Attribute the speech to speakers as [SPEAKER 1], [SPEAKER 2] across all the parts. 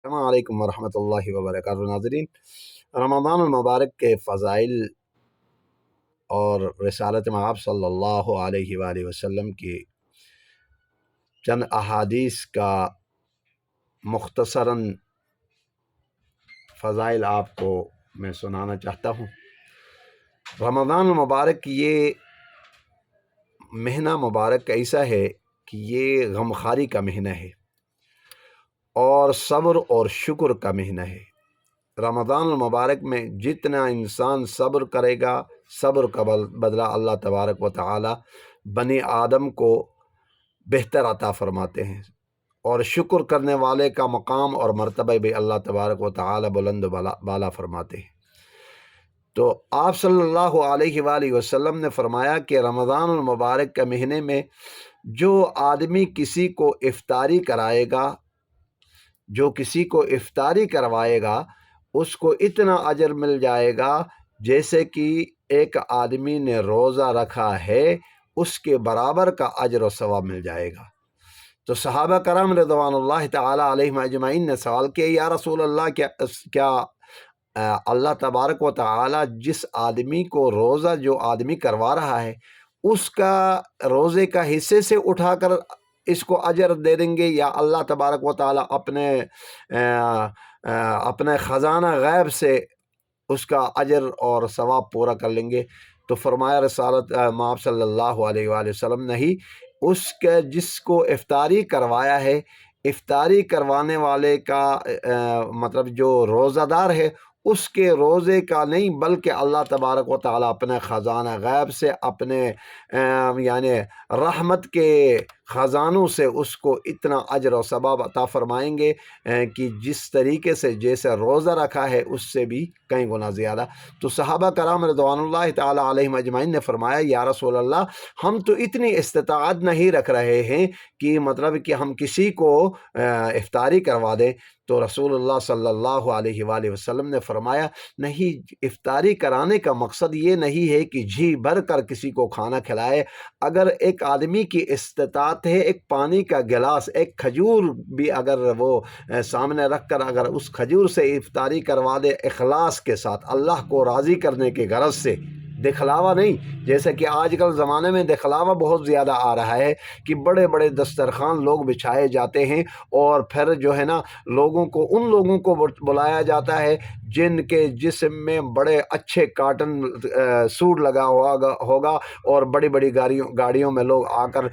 [SPEAKER 1] السلام علیکم ورحمۃ اللہ وبرکاتہ ناظرین، رمضان المبارک کے فضائل اور رسالت مآب صلی اللہ علیہ وآلہ وسلم کی چند احادیث کا مختصراً فضائل آپ کو میں سنانا چاہتا ہوں۔ رمضان المبارک یہ مہینہ مبارک ایسا ہے کہ یہ غمخواری کا مہینہ ہے اور صبر اور شکر کا مہینہ ہے۔ رمضان المبارک میں جتنا انسان صبر کرے گا، صبر کا بدلہ اللہ تبارک و تعالی بنی آدم کو بہتر عطا فرماتے ہیں، اور شکر کرنے والے کا مقام اور مرتبہ بھی اللہ تبارک و تعالی بلند و بالا فرماتے ہیں۔ تو آپ صلی اللہ علیہ وآلہ وسلم نے فرمایا کہ رمضان المبارک کے مہینے میں جو آدمی کسی کو افطاری کرائے گا، جو کسی کو افطاری کروائے گا، اس کو اتنا اجر مل جائے گا جیسے کہ ایک آدمی نے روزہ رکھا ہے، اس کے برابر کا اجر و ثواب مل جائے گا۔ تو صحابہ کرام رضوان اللہ تعالی علیہم اجمعین نے سوال کیا، یا رسول اللہ، کیا اللہ تبارک و تعالی جس آدمی کو روزہ جو آدمی کروا رہا ہے، اس کا روزے کا حصے سے اٹھا کر اس کو اجر دے دیں گے، یا اللہ تبارک و تعالی اپنے خزانہ غیب سے اس کا اجر اور ثواب پورا کر لیں گے؟ تو فرمایا رسالت مآب صلی اللہ علیہ وآلہ وسلم، نہیں، اس کے جس کو افطاری کروایا ہے، افطاری کروانے والے کا مطلب جو روزہ دار ہے، اس کے روزے کا نہیں، بلکہ اللہ تبارک و تعالی اپنے خزانہ غیب سے، اپنے یعنی رحمت کے خزانوں سے اس کو اتنا اجر و ثواب عطا فرمائیں گے کہ جس طریقے سے جیسے روزہ رکھا ہے اس سے بھی کئی گنا زیادہ۔ تو صحابہ کرام رضوان اللہ تعالی علیہم اجمعین نے فرمایا، یا رسول اللہ، ہم تو اتنی استطاعت نہیں رکھ رہے ہیں کہ مطلب کہ ہم کسی کو افطاری کروا دیں۔ تو رسول اللہ صلی اللہ علیہ وآلہ وسلم نے فرمایا، نہیں، افطاری کرانے کا مقصد یہ نہیں ہے کہ جی بھر کر کسی کو کھانا کھلائے۔ اگر ایک آدمی کی استطاعت ہے، ایک پانی کا گلاس، ایک کھجور بھی اگر وہ سامنے رکھ کر اگر اس کھجور سے افطاری کروا دے اخلاص کے ساتھ، اللہ کو راضی کرنے کے غرض سے، دکھلاوا نہیں، جیسے کہ آج کل زمانے میں دکھلاوا بہت زیادہ آ رہا ہے کہ بڑے بڑے دسترخوان لوگ بچھائے جاتے ہیں، اور پھر جو ہے نا ان لوگوں کو بلایا جاتا ہے جن کے جسم میں بڑے اچھے کاٹن سوٹ لگا ہوگا، اور بڑی بڑی گاڑیوں میں لوگ آ کر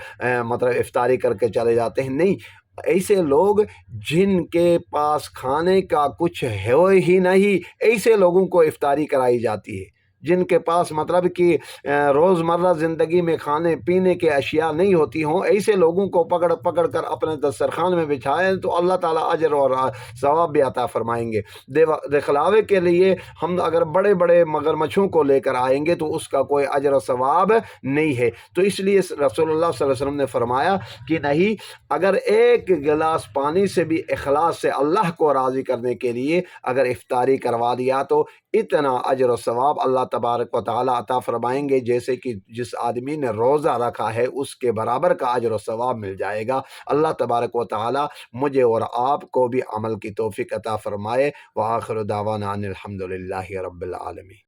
[SPEAKER 1] مطلب افطاری کر کے چلے جاتے ہیں۔ نہیں، ایسے لوگ جن کے پاس کھانے کا کچھ ہے ہی نہیں، ایسے لوگوں کو افطاری کرائی جاتی ہے۔ جن کے پاس مطلب کہ روزمرہ زندگی میں کھانے پینے کے اشیاء نہیں ہوتی ہوں، ایسے لوگوں کو پکڑ کر اپنے دسترخوان میں بچھائیں تو اللہ تعالیٰ اجر اور ثواب بھی عطا فرمائیں گے۔ دکھلاوے کے لیے ہم اگر بڑے بڑے مگرمچھوں کو لے کر آئیں گے تو اس کا کوئی اجر و ثواب نہیں ہے۔ تو اس لیے رسول اللہ صلی اللہ علیہ وسلم نے فرمایا کہ نہیں، اگر ایک گلاس پانی سے بھی اخلاص سے اللہ کو راضی کرنے کے لیے اگر افطاری کروا دیا تو اتنا اجر و ثواب اللہ تبارک و تعالی عطا فرمائیں گے جیسے کہ جس آدمی نے روزہ رکھا ہے اس کے برابر کا اجر و ثواب مل جائے گا۔ اللہ تبارک و تعالی مجھے اور آپ کو بھی عمل کی توفیق عطا فرمائے۔ وآخر دعوانا ان الحمد للہ رب العالمین۔